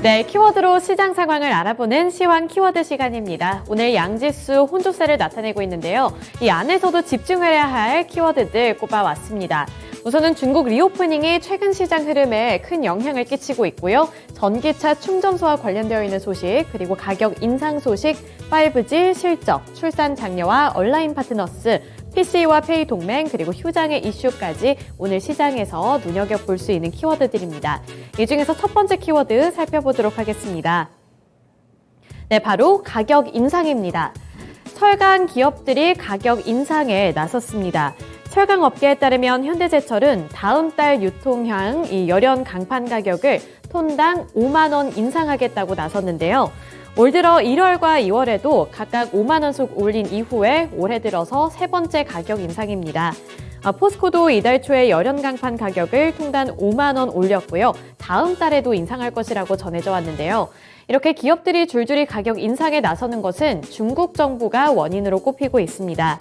네, 키워드로 시장 상황을 알아보는 시황 키워드 시간입니다. 오늘 양지수 혼조세를 나타내고 있는데요. 이 안에서도 집중해야 할 키워드들 꼽아왔습니다. 우선은 중국 리오프닝이 최근 시장 흐름에 큰 영향을 끼치고 있고요. 전기차 충전소와 관련되어 있는 소식, 그리고 가격 인상 소식, 5G 실적, 출산 장려와 온라인 파트너스, PC와 페이 동맹, 그리고 휴장의 이슈까지 오늘 시장에서 눈여겨볼 수 있는 키워드들입니다. 이 중에서 첫 번째 키워드 살펴보도록 하겠습니다. 네, 바로 가격 인상입니다. 철강 기업들이 가격 인상에 나섰습니다. 철강 업계에 따르면 현대제철은 다음 달 유통형 이 열연 강판 가격을 톤당 5만 원 인상하겠다고 나섰는데요. 올 들어 1월과 2월에도 각각 5만 원씩 올린 이후에 올해 들어서 세 번째 가격 인상입니다. 포스코도 이달 초에 열연 강판 가격을 통당 5만 원 올렸고요. 다음 달에도 인상할 것이라고 전해져 왔는데요. 이렇게 기업들이 줄줄이 가격 인상에 나서는 것은 중국 정부가 원인으로 꼽히고 있습니다.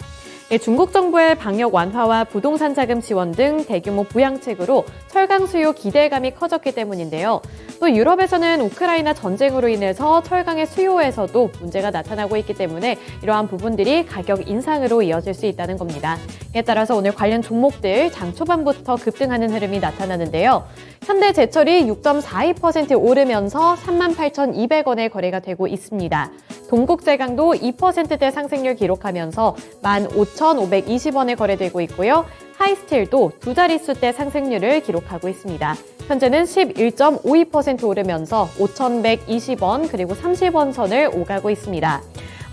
중국 정부의 방역 완화와 부동산 자금 지원 등 대규모 부양책으로 철강 수요 기대감이 커졌기 때문인데요. 또 유럽에서는 우크라이나 전쟁으로 인해서 철강의 수요에서도 문제가 나타나고 있기 때문에 이러한 부분들이 가격 인상으로 이어질 수 있다는 겁니다. 이에 따라서 오늘 관련 종목들 장 초반부터 급등하는 흐름이 나타나는데요. 현대제철이 6.42% 오르면서 38,200원에 거래가 되고 있습니다. 동국제강도 2%대 상승률 기록하면서 15,520원에 거래되고 있고요. 하이스틸도 두 자릿수대 상승률을 기록하고 있습니다. 현재는 11.52% 오르면서 5,120원 그리고 30원 선을 오가고 있습니다.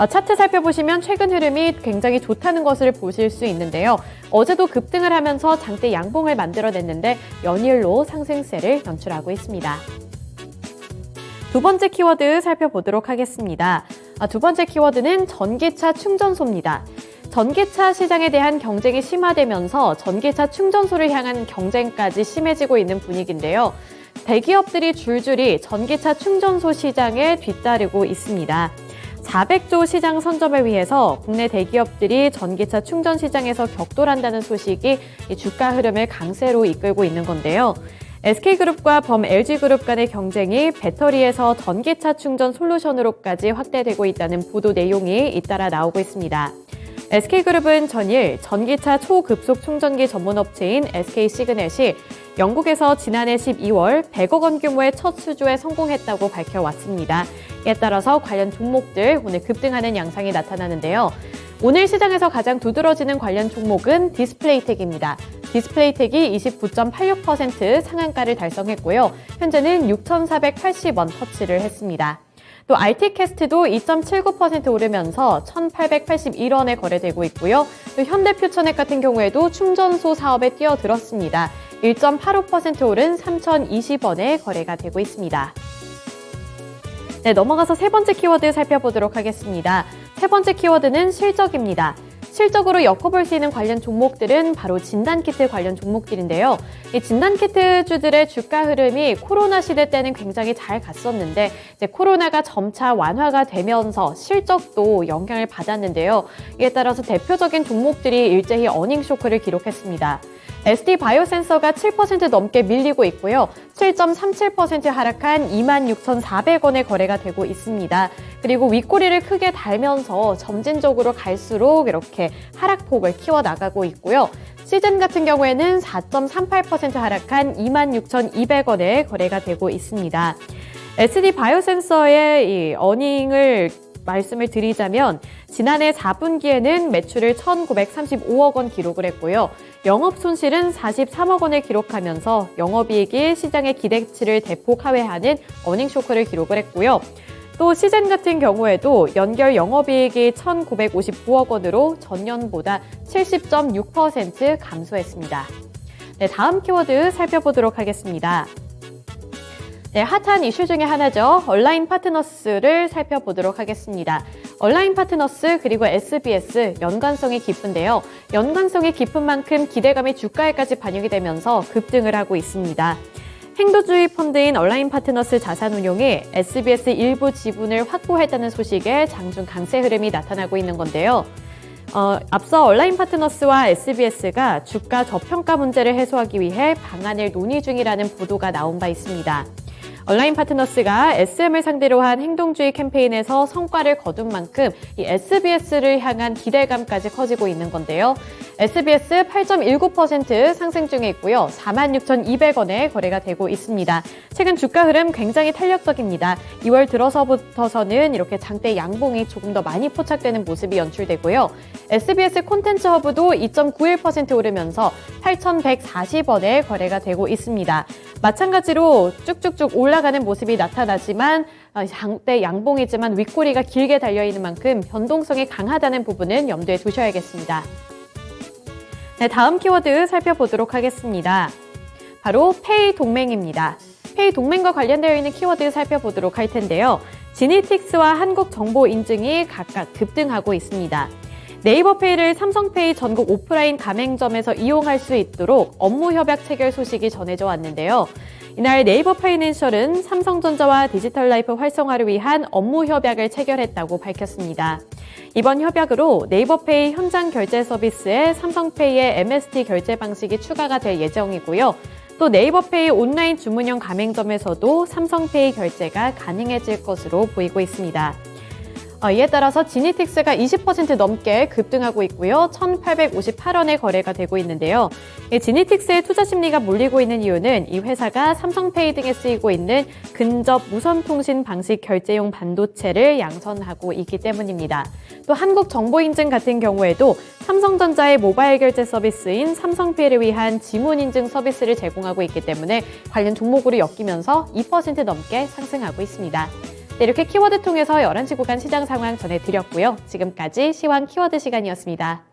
차트 살펴보시면 최근 흐름이 굉장히 좋다는 것을 보실 수 있는데요. 어제도 급등을 하면서 장대 양봉을 만들어냈는데 연일로 상승세를 연출하고 있습니다. 두 번째 키워드 살펴보도록 하겠습니다. 두 번째 키워드는 전기차 충전소입니다. 전기차 시장에 대한 경쟁이 심화되면서 전기차 충전소를 향한 경쟁까지 심해지고 있는 분위기인데요. 대기업들이 줄줄이 전기차 충전소 시장에 뒤따르고 있습니다. 400조 시장 선점을 위해서 국내 대기업들이 전기차 충전 시장에서 격돌한다는 소식이 주가 흐름을 강세로 이끌고 있는 건데요. SK그룹과 범LG그룹 간의 경쟁이 배터리에서 전기차 충전 솔루션으로까지 확대되고 있다는 보도 내용이 잇따라 나오고 있습니다. SK그룹은 전일 전기차 초급속 충전기 전문업체인 SK시그넷이 영국에서 지난해 12월 100억 원 규모의 첫 수주에 성공했다고 밝혀왔습니다. 이에 따라서 관련 종목들 오늘 급등하는 양상이 나타나는데요. 오늘 시장에서 가장 두드러지는 관련 종목은 디스플레이텍입니다. 디스플레이텍이 29.86% 상한가를 달성했고요. 현재는 6,480원 터치를 했습니다. 또 RT캐스트도 2.79% 오르면서 1,881원에 거래되고 있고요. 또 현대퓨처넥 같은 경우에도 충전소 사업에 뛰어들었습니다. 1.85% 오른 3,020원에 거래가 되고 있습니다. 네, 넘어가서 세 번째 키워드 살펴보도록 하겠습니다. 세 번째 키워드는 실적입니다. 실적으로 엮어볼 수 있는 관련 종목들은 바로 진단키트 관련 종목들인데요. 이 진단키트주들의 주가 흐름이 코로나 시대 때는 굉장히 잘 갔었는데 이제 코로나가 점차 완화가 되면서 실적도 영향을 받았는데요. 이에 따라서 대표적인 종목들이 일제히 어닝 쇼크를 기록했습니다. SD바이오센서가 7% 넘게 밀리고 있고요. 7.37% 하락한 26,400원에 거래가 되고 있습니다. 그리고 윗꼬리를 크게 달면서 점진적으로 갈수록 이렇게 하락폭을 키워나가고 있고요. 시즌 같은 경우에는 4.38% 하락한 26,200원에 거래가 되고 있습니다. SD바이오센서의 이 어닝을 말씀을 드리자면 지난해 4분기에는 매출을 1,935억 원 기록을 했고요. 영업 손실은 43억 원을 기록하면서 영업이익이 시장의 기대치를 대폭 하회하는 어닝 쇼크를 기록을 했고요. 또 시즌 같은 경우에도 연결 영업이익이 1,959억 원으로 전년보다 70.6% 감소했습니다. 네, 다음 키워드 살펴보도록 하겠습니다. 네, 핫한 이슈 중에 하나죠. 온라인 파트너스를 살펴보도록 하겠습니다. 온라인 파트너스 그리고 SBS 연관성이 깊은데요. 연관성이 깊은 만큼 기대감이 주가에까지 반영이 되면서 급등을 하고 있습니다. 행도주의 펀드인 온라인 파트너스 자산운용이 SBS 일부 지분을 확보했다는 소식에 장중 강세 흐름이 나타나고 있는 건데요. 앞서 온라인 파트너스와 SBS가 주가 저평가 문제를 해소하기 위해 방안을 논의 중이라는 보도가 나온 바 있습니다. 얼라인 파트너스가 SM을 상대로 한 행동주의 캠페인에서 성과를 거둔 만큼 이 SBS를 향한 기대감까지 커지고 있는 건데요. SBS 8.19% 상승 중에 있고요. 46,200원에 거래가 되고 있습니다. 최근 주가 흐름 굉장히 탄력적입니다. 2월 들어서부터서는 이렇게 장대 양봉이 조금 더 많이 포착되는 모습이 연출되고요. SBS 콘텐츠 허브도 2.91% 오르면서 8,140원에 거래가 되고 있습니다. 마찬가지로 쭉쭉쭉 올라가는 모습이 나타나지만 장대 양봉이지만 윗꼬리가 길게 달려있는 만큼 변동성이 강하다는 부분은 염두에 두셔야겠습니다. 네, 다음 키워드 살펴보도록 하겠습니다. 바로 페이 동맹입니다. 페이 동맹과 관련되어 있는 키워드 살펴보도록 할 텐데요. 지니틱스와 한국정보인증이 각각 급등하고 있습니다. 네이버페이를 삼성페이 전국 오프라인 가맹점에서 이용할 수 있도록 업무 협약 체결 소식이 전해져 왔는데요. 이날 네이버 파이낸셜은 삼성전자와 디지털라이프 활성화를 위한 업무 협약을 체결했다고 밝혔습니다. 이번 협약으로 네이버페이 현장 결제 서비스에 삼성페이의 MST 결제 방식이 추가가 될 예정이고요. 또 네이버페이 온라인 주문형 가맹점에서도 삼성페이 결제가 가능해질 것으로 보이고 있습니다. 이에 따라서 지니틱스가 20% 넘게 급등하고 있고요. 1,858원에 거래가 되고 있는데요. 지니틱스의 투자 심리가 몰리고 있는 이유는 이 회사가 삼성페이 등에 쓰이고 있는 근접 무선통신 방식 결제용 반도체를 양선하고 있기 때문입니다. 또 한국정보인증 같은 경우에도 삼성전자의 모바일 결제 서비스인 삼성페이를 위한 지문인증 서비스를 제공하고 있기 때문에 관련 종목으로 엮이면서 2% 넘게 상승하고 있습니다. 네, 이렇게 키워드 통해서 11시 구간 시장 상황 전해드렸고요. 지금까지 시황 키워드 시간이었습니다.